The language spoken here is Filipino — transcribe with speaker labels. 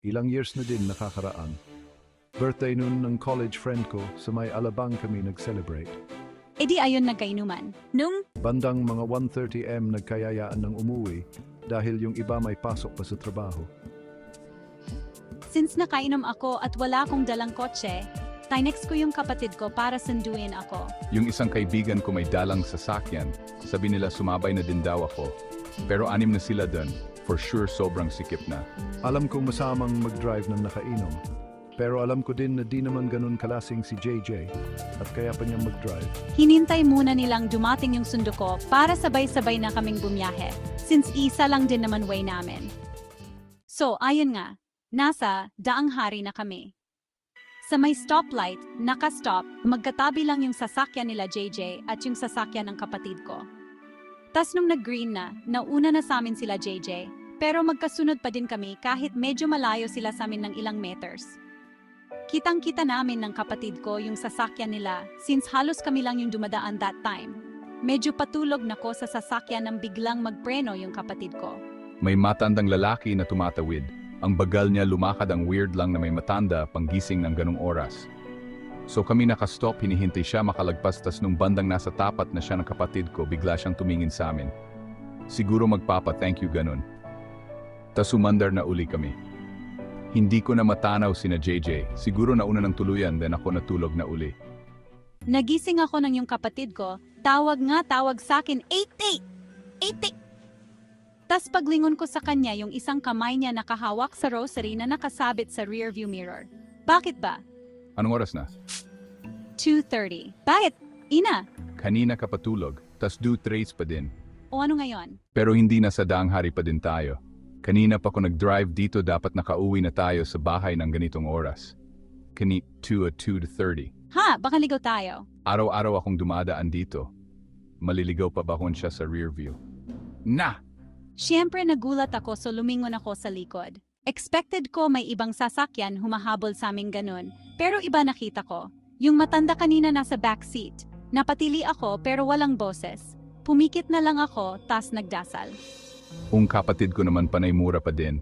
Speaker 1: Ilang years na din nakakaraan. Birthday nun ng college friend ko, sa may Alabang kami nag-celebrate.
Speaker 2: E di ayon nagkainuman. Nung
Speaker 1: Bandang mga 1:30 nagkayayaan ng umuwi dahil yung iba may pasok pa sa trabaho.
Speaker 2: since nakainom ako at wala akong dalang kotse, tinext ko yung kapatid ko para sunduin ako.
Speaker 3: Yung isang kaibigan ko may dalang sasakyan, sabi nila sumabay na din daw ako. Pero 6 na sila dun, for sure sobrang sikip na.
Speaker 1: Alam kong masamang mag-drive ng nakainom. Pero alam ko din na di naman ganun kalasing si JJ at kaya pa niya mag-drive.
Speaker 2: Hinintay muna nilang dumating yung sundo ko para sabay-sabay na kaming bumiyahe, since isa lang din naman way namin. So, ayun nga, nasa Daang Hari na kami. Sa may stoplight, naka-stop, magkatabi lang yung sasakyan nila JJ at yung sasakyan ng kapatid ko. Tas nung nag-green na, nauna na sa amin sila JJ, pero magkasunod pa din kami kahit medyo malayo sila sa amin ng ilang meters. Kitang-kita namin ng kapatid ko yung sasakyan nila since halos kami lang yung dumadaan that time. Medyo patulog na ko sa sasakyan nang biglang magpreno yung kapatid ko.
Speaker 3: May matandang lalaki na tumatawid. Ang bagal niya lumakad, ang weird lang na may matanda panggising ng ganong oras. So kami nakastop, hinihintay siya makalagpas, tas nung bandang nasa tapat na siya ng kapatid ko, bigla siyang tumingin sa amin. Siguro magpapa-thank you ganun. Tas umandar na uli kami. Hindi ko na matanaw sina JJ. Siguro nauna ng tuluyan, then ako natulog na uli.
Speaker 2: Nagising ako ng yung kapatid ko, tawag sa akin, 88! 88! Tas paglingon ko sa kanya yung isang kamay niya nakahawak sa rosary na nakasabit sa rearview mirror. Bakit ba?
Speaker 3: Anong oras na?
Speaker 2: 2:30. Bakit? Ina!
Speaker 3: Kanina ka patulog, tas due trace pa din.
Speaker 2: O ano ngayon?
Speaker 3: Pero hindi na sa Daang Hari pa din tayo. Kanina pa ko nag-drive dito, dapat nakauwi na tayo sa bahay ng ganitong oras. 2 at 2:30.
Speaker 2: Ha, baka ligaw tayo.
Speaker 3: Araw-araw akong dumadaan dito. Maliligaw pa ba kung siya sa rear view? Na!
Speaker 2: Siyempre nagulat ako so lumingon ako sa likod. Expected ko may ibang sasakyan humahabol sa aming ganun, pero iba nakita ko. Yung matanda kanina nasa backseat. Napatili ako pero walang boses. Pumikit na lang ako tas nagdasal.
Speaker 3: Kapatid ko naman panay mura pa din.